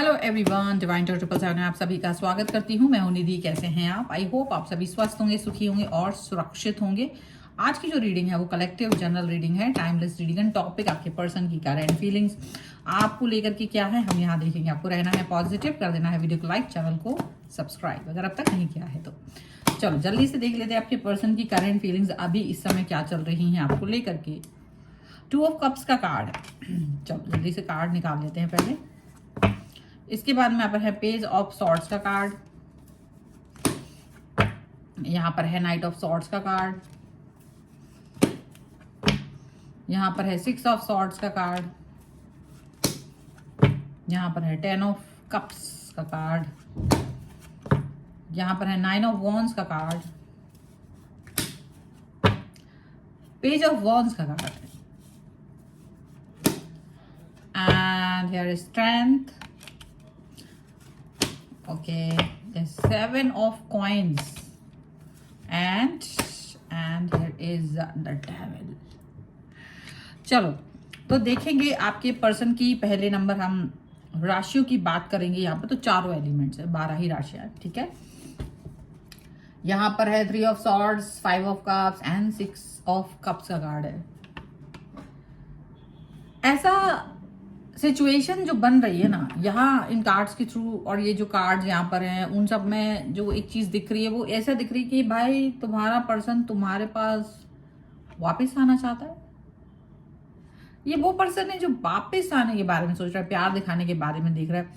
Hello everyone, divine triple seven में आप सभी का स्वागत करती हूँ। मैं हूँ निधि। कैसे हैं आप? आई होप आप सभी स्वस्थ होंगे, सुखी होंगे और सुरक्षित होंगे। आज की जो रीडिंग है वो कलेक्टिव जनरल रीडिंग है, टाइमलेस रीडिंग है। टॉपिक आपके पर्सन की करंट फीलिंग्स आपको लेकर के क्या है हम यहाँ देखेंगे। आपको रहना है पॉजिटिव, कर देना है वीडियो को लाइक, चैनल को सब्सक्राइब अगर अब तक नहीं किया है तो। चलो जल्दी से देख लेते हैं आपके पर्सन की करंट फीलिंग्स अभी इस समय क्या चल रही हैं आपको लेकर के। 2 ऑफ कप्स का कार्ड चलो जल्दी से कार्ड निकाल लेते हैं पहले। इसके बाद में यहाँ पर है पेज ऑफ सॉर्ड्स का कार्ड, यहाँ पर है नाइट ऑफ सॉर्ड्स का कार्ड, यहाँ पर है 6 ऑफ सॉर्ड्स का कार्ड, यहाँ पर है 10 ऑफ कप्स का कार्ड, यहाँ पर है 9 ऑफ वॉन्ड्स का कार्ड, पेज ऑफ वॉन्ड्स का card and here is strength. Okay, the 7 of coins and here is the devil। चलो तो देखेंगे आपके पर्सन की। पहले नंबर हम राशियों की बात करेंगे। यहाँ पर तो चारों एलिमेंट्स है, 12 ही राशियां हैं, ठीक है। यहाँ पर है 3 of swords, 5 of cups and 6 of cups का कार्ड है। ऐसा सिचुएशन जो बन रही है ना यहाँ इन कार्ड्स के थ्रू, और ये जो कार्ड्स यहाँ पर हैं उन सब में जो एक चीज दिख रही है वो ऐसा दिख रही है कि भाई तुम्हारा पर्सन तुम्हारे पास वापस आना चाहता है। ये वो पर्सन है जो वापस आने के बारे में सोच रहा है, प्यार दिखाने के बारे में देख रहा है,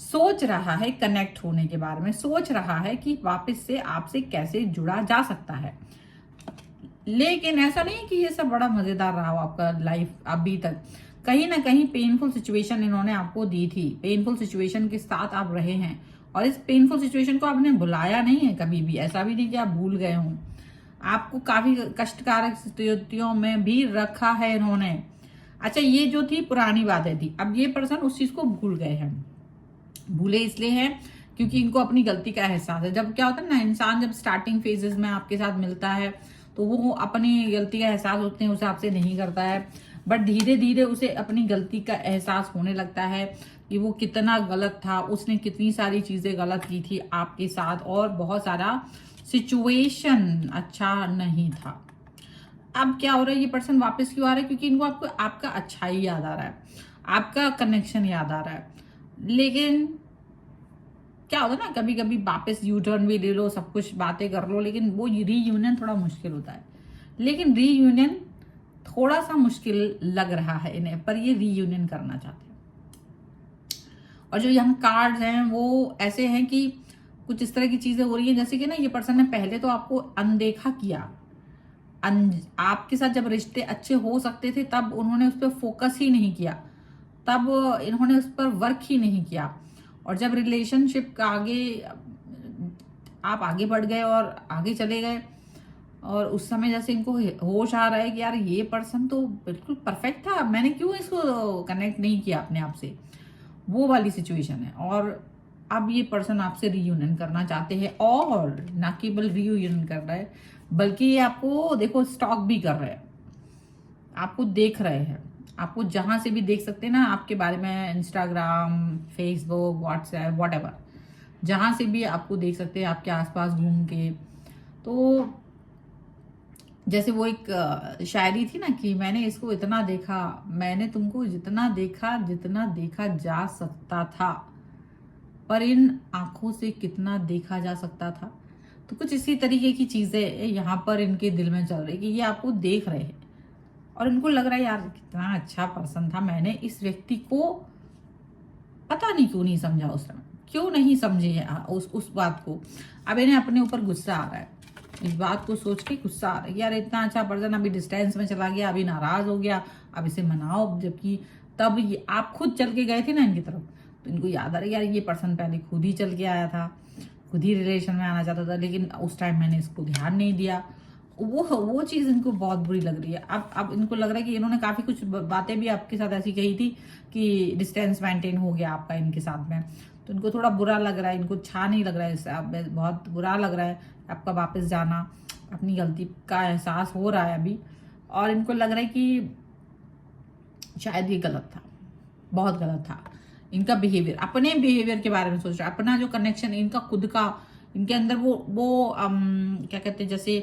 सोच रहा है कनेक्ट होने के बारे में, सोच रहा है कि वापस से आपसे कैसे जुड़ा जा सकता है। लेकिन ऐसा नहीं कि ये सब बड़ा मजेदार रहा हो आपका लाइफ अभी तक। कहीं ना कहीं पेनफुल सिचुएशन इन्होंने आपको दी थी, पेनफुल सिचुएशन के साथ आप रहे हैं और इस पेनफुल सिचुएशन को आपने भुलाया नहीं है कभी भी। ऐसा भी नहीं कि आप भूल गए हों, आपको काफी कष्टकारक स्थितियों में भी रखा है इन्होंने। अच्छा, ये जो थी पुरानी बातें थी, अब ये पर्सन उस चीज को भूल गए हैं। भूले इसलिए हैं क्योंकि इनको अपनी गलती का एहसास है। जब क्या होता है ना, इंसान जब स्टार्टिंग फेजेस में आपके साथ मिलता है तो वो अपनी गलती का एहसास उतने हिसाब से नहीं करता है, बट धीरे धीरे उसे अपनी गलती का एहसास होने लगता है कि वो कितना गलत था, उसने कितनी सारी चीजें गलत की थी आपके साथ और बहुत सारा सिचुएशन अच्छा नहीं था। अब क्या हो रहा है, ये पर्सन वापस क्यों आ रहा है? क्योंकि इनको आपको आपका अच्छाई याद आ रहा है, आपका कनेक्शन याद आ रहा है। लेकिन क्या होता है ना, कभी कभी वापस यू टर्न भी ले लो, सब कुछ बातें कर लो, लेकिन वो रीयूनियन थोड़ा मुश्किल होता है। लेकिन रीयूनियन थोड़ा सा मुश्किल लग रहा है इन्हें, पर ये रीयूनियन करना चाहते हैं। और जो यहाँ कार्ड्स हैं वो ऐसे हैं कि कुछ इस तरह की चीजें हो रही है जैसे कि ना ये पर्सन ने पहले तो आपको अनदेखा किया। आपके साथ जब रिश्ते अच्छे हो सकते थे तब उन्होंने उस पर फोकस ही नहीं किया, तब इन्होंने उस पर वर्क ही नहीं किया। और जब रिलेशनशिप आगे आप आगे बढ़ गए और आगे चले गए और उस समय जैसे इनको होश आ रहा है कि यार ये पर्सन तो बिल्कुल परफेक्ट था, मैंने क्यों इसको कनेक्ट नहीं किया अपने आप से, वो वाली सिचुएशन है। और अब ये पर्सन आपसे रीयूनियन करना चाहते हैं, और ना केवल रीयूनियन कर रहा है बल्कि ये आपको देखो स्टॉक भी कर रहे हैं, आपको देख रहे हैं। आपको जहां से भी देख सकते हैं ना आपके बारे में, इंस्टाग्राम, फेसबुक, व्हाट्सएप, व्हाटएवर, जहां से भी आपको देख सकते हैं आपके आसपास घूम के। तो जैसे वो एक शायरी थी ना कि मैंने इसको इतना देखा, मैंने तुमको जितना देखा जा सकता था, पर इन आंखों से कितना देखा जा सकता था। तो कुछ इसी तरीके की चीजें यहाँ पर इनके दिल में चल रही कि ये आपको देख रहे हैं और इनको लग रहा है यार कितना अच्छा पर्सन था, मैंने इस व्यक्ति को पता नहीं क्यों नहीं समझा उस समय, क्यों नहीं समझे उस बात को। अब इन्हें अपने ऊपर गुस्सा आ रहा है, इस बात को सोच के गुस्सा आ रहा है यार इतना अच्छा पर्सन अभी डिस्टेंस में चला गया, अभी नाराज हो गया, अब इसे मनाओ। जबकि तब आप खुद चल के गए थे ना इनकी तरफ, तो इनको याद आ रहा है यार ये पर्सन पहले खुद ही चल के आया था, खुद ही रिलेशन में आना चाहता था, लेकिन उस टाइम मैंने इसको ध्यान नहीं दिया। वो चीज इनको बहुत बुरी लग रही है। अब इनको लग रहा है कि इन्होंने काफी कुछ बातें भी आपके साथ ऐसी कही थी कि डिस्टेंस मेंटेन हो गया आपका इनके साथ में, तो इनको थोड़ा बुरा लग रहा है, इनको अच्छा नहीं लग रहा है इससे, अब बहुत बुरा लग रहा है आपका वापस जाना। अपनी गलती का एहसास हो रहा है अभी, और इनको लग रहा है कि शायद ये गलत था, बहुत गलत था। इनका बिहेवियर, अपने बिहेवियर के बारे में सोच रहा है, अपना जो कनेक्शन इनका खुद का, इनके अंदर वो क्या कहते हैं, जैसे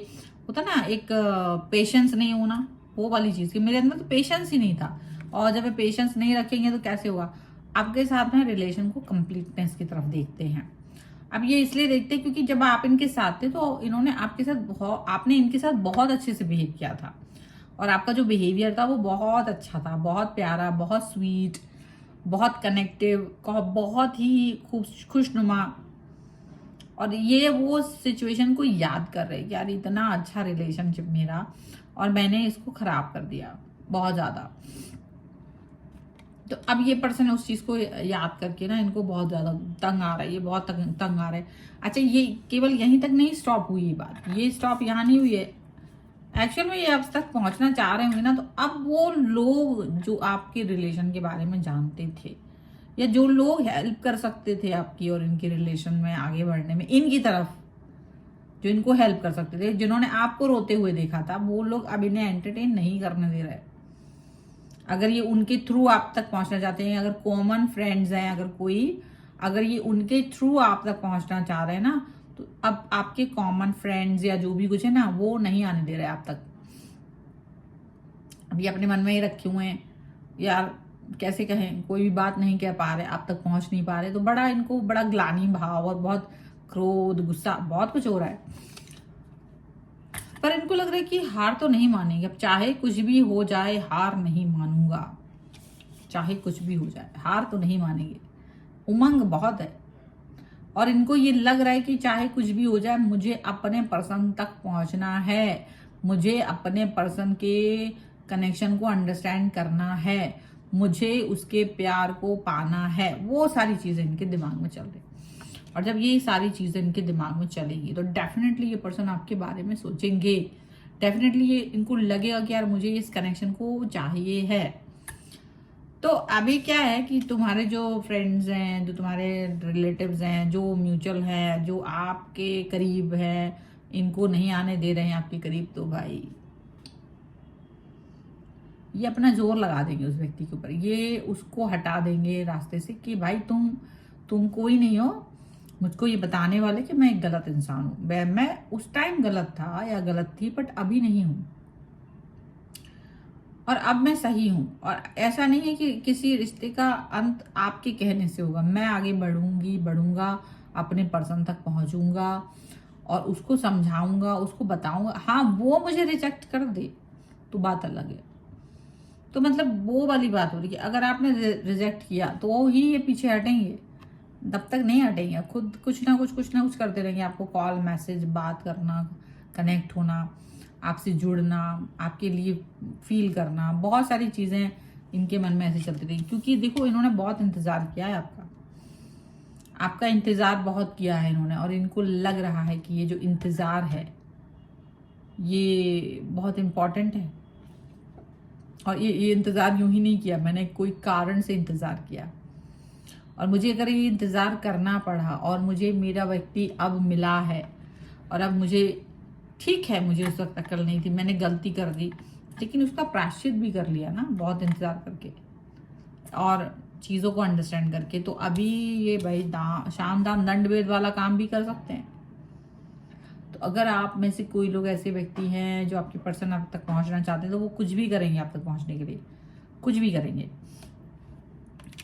होता ना एक पेशेंस नहीं होना, वो वाली चीज कि मेरे अंदर तो पेशेंस ही नहीं था, और जब मैं पेशेंस नहीं रखेंगे तो कैसे होगा। आपके साथ में रिलेशन को कंप्लीटनेस की तरफ देखते हैं। अब ये इसलिए देखते हैं क्योंकि जब आप इनके साथ थे तो इन्होंने आपके साथ आपने इनके साथ बहुत अच्छे से बिहेव किया था, और आपका जो बिहेवियर था वो बहुत अच्छा था, बहुत प्यारा, बहुत स्वीट, बहुत कनेक्टिव, बहुत ही खुशनुमा। और ये वो सिचुएशन को याद कर रहे हैं कि यार इतना अच्छा रिलेशनशिप मेरा, और मैंने इसको खराब कर दिया बहुत ज्यादा। तो अब ये पर्सन उस चीज को याद करके ना इनको बहुत ज्यादा तंग आ रहा है, ये बहुत तंग आ रहा है। अच्छा, ये केवल यहीं तक नहीं स्टॉप हुई ये बात, ये स्टॉप यहाँ नहीं हुई है, एक्चुअल में ये अब तक पहुंचना चाह रहे होंगे ना। तो अब वो लोग जो आपके रिलेशन के बारे में जानते थे, या जो लोग हेल्प कर सकते थे आपकी और इनके रिलेशन में आगे बढ़ने में, इनकी तरफ जो इनको हेल्प कर सकते थे, जिन्होंने आपको रोते हुए देखा था, वो लोग अब इन्हें एंटरटेन नहीं करने दे रहे। अगर ये उनके थ्रू आप तक पहुंचना चाहते हैं, अगर कॉमन फ्रेंड्स हैं, अगर ये उनके थ्रू आप तक पहुंचना चाह रहे हैं ना, तो अब आपके कॉमन फ्रेंड्स या जो भी कुछ है ना, वो नहीं आने दे रहे आप तक। अभी अपने मन में ही रखे हुए हैं यार, कैसे कहें, कोई भी बात नहीं कह पा रहे, आप तक पहुंच नहीं पा रहे, तो बड़ा इनको बड़ा ग्लानि भाव और बहुत क्रोध, गुस्सा, बहुत कुछ हो रहा है। पर इनको लग रहा है कि हार तो नहीं मानेंगे, अब चाहे कुछ भी हो जाए हार नहीं मानूंगा, चाहे कुछ भी हो जाए हार तो नहीं मानेंगे। उमंग बहुत है, और इनको ये लग रहा है कि चाहे कुछ भी हो जाए मुझे अपने पर्सन तक पहुंचना है, मुझे अपने पर्सन के कनेक्शन को अंडरस्टैंड करना है, मुझे उसके प्यार को पाना है। वो सारी चीजें इनके दिमाग में चल रही, और जब ये सारी चीजें इनके दिमाग में चलेंगी तो डेफिनेटली ये पर्सन आपके बारे में सोचेंगे, डेफिनेटली ये इनको लगेगा कि यार मुझे इस कनेक्शन को चाहिए है। तो अभी क्या है कि तुम्हारे जो फ्रेंड्स हैं, जो तुम्हारे रिलेटिव्स हैं, जो म्यूचुअल हैं, जो आपके करीब हैं, इनको नहीं आने दे रहे हैं आपके करीब, तो भाई ये अपना जोर लगा देंगे उस व्यक्ति के ऊपर, ये उसको हटा देंगे रास्ते से कि भाई तुम कोई नहीं हो मुझको ये बताने वाले कि मैं एक गलत इंसान हूं। मैं उस टाइम गलत था या गलत थी, बट अभी नहीं हूं, और अब मैं सही हूं। और ऐसा नहीं है कि किसी रिश्ते का अंत आपके कहने से होगा, मैं आगे बढ़ूंगा, अपने पर्सन तक पहुंचूंगा और उसको समझाऊंगा, उसको बताऊंगा। हाँ, वो मुझे रिजेक्ट कर दे तो बात अलग है, तो मतलब वो वाली बात हो रही है। अगर आपने रिजेक्ट किया तो वो ही ये पीछे हटेंगे, तब तक नहीं हटेंगे, खुद कुछ ना कुछ करते रहेंगे। आपको कॉल, मैसेज, बात करना, कनेक्ट होना, आपसे जुड़ना, आपके लिए फील करना, बहुत सारी चीजें इनके मन में ऐसे चलती रही। क्योंकि देखो, इन्होंने बहुत इंतजार किया है आपका इंतजार बहुत किया है इन्होंने, और इनको लग रहा है कि ये जो इंतजार है ये बहुत इंपॉर्टेंट है। और ये इंतजार यूं ही नहीं किया, मैंने कोई कारण से इंतजार किया, और मुझे अगर ये इंतजार करना पड़ा और मुझे मेरा व्यक्ति अब मिला है, और अब मुझे ठीक है, मुझे उस वक्त अकल नहीं थी, मैंने गलती कर दी, लेकिन उसका प्रायश्चित भी कर लिया ना, बहुत इंतजार करके और चीज़ों को अंडरस्टैंड करके। तो अभी ये भाई शाम दाम दंड भेद वाला काम भी कर सकते हैं। तो अगर आप में से कोई लोग ऐसे व्यक्ति हैं जो आपके पर्सन आप तक पहुंचना चाहते हैं, तो वो कुछ भी करेंगे आप तक पहुंचने के लिए, कुछ भी करेंगे।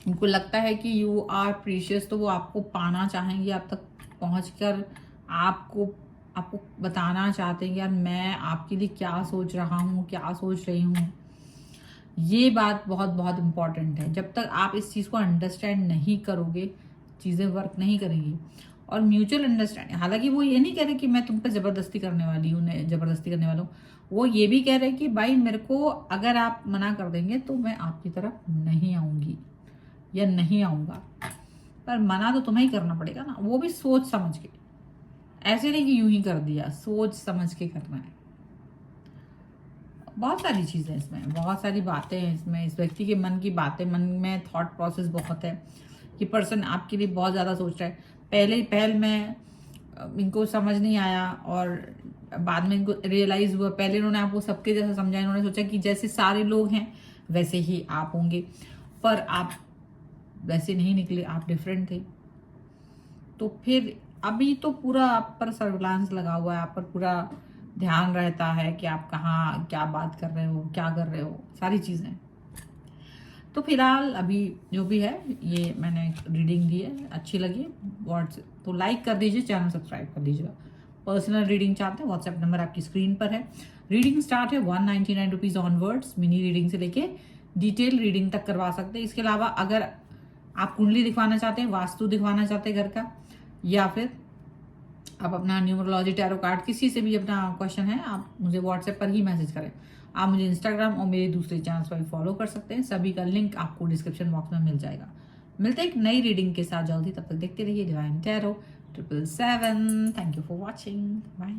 उनको लगता है कि यू आर प्रीशियस, तो वो आपको पाना चाहेंगे, आप तक पहुंचकर आपको बताना चाहते हैं कि यार मैं आपके लिए क्या सोच रहा हूँ, क्या सोच रही हूँ। ये बात बहुत बहुत इंपॉर्टेंट है। जब तक आप इस चीज़ को अंडरस्टैंड नहीं करोगे, चीज़ें वर्क नहीं करेंगी। और म्यूचुअल अंडरस्टैंडिंग, हालांकि वो ये नहीं कह रहे कि मैं तुम पर जबरदस्ती करने वाली हूँ, जबरदस्ती करने वाला हूँ, वो ये भी कह रहे कि भाई मेरे को अगर आप मना कर देंगे तो मैं आपकी तरफ नहीं आऊंगी या नहीं आऊंगा। पर मना तो तुम्हें ही करना पड़ेगा ना, वो भी सोच समझ के, ऐसे नहीं कि यूं ही कर दिया, सोच समझ के करना है। बहुत सारी चीजें इसमें, बहुत सारी बातें हैं इसमें, इस व्यक्ति के मन की बातें, मन में थॉट प्रोसेस बहुत है कि पर्सन आपके लिए बहुत ज्यादा सोच रहा है। पहल में इनको समझ नहीं आया, और बाद में इनको रियलाइज हुआ। पहले इन्होंने आपको सबके जैसा समझा, इन्होंने सोचा कि जैसे सारे लोग हैं वैसे ही आप होंगे, पर आप वैसे नहीं निकले, आप डिफरेंट थे। तो फिर अभी तो पूरा आप पर सर्विलांस लगा हुआ है, आप पर पूरा ध्यान रहता है कि आप कहाँ क्या बात कर रहे हो, क्या कर रहे हो, सारी चीज़ें। तो फिलहाल अभी जो भी है ये मैंने रीडिंग दी है, अच्छी लगी व्हाट्सएप तो लाइक कर दीजिए, चैनल सब्सक्राइब कर दीजिएगा। पर्सनल रीडिंग चाहते हैं, व्हाट्सएप नंबर आपकी स्क्रीन पर है। रीडिंग स्टार्ट है 199 रुपीज़ ऑनवर्ड्स, मिनी रीडिंग से लेके डिटेल रीडिंग तक करवा सकते हैं। इसके अलावा अगर आप कुंडली दिखवाना चाहते हैं, वास्तु दिखवाना चाहते हैं घर का, या फिर आप अपना न्यूमरोलॉजी टैरो कार्ड किसी से भी अपना क्वेश्चन है, आप मुझे व्हाट्सएप पर ही मैसेज करें। आप मुझे इंस्टाग्राम और मेरे दूसरे चैनल्स पर भी फॉलो कर सकते हैं, सभी का लिंक आपको डिस्क्रिप्शन बॉक्स में मिल जाएगा। मिलते हैं एक नई रीडिंग के साथ जल्दी, तब तक देखते रहिए divine tarot 777। Thank you for watching, bye.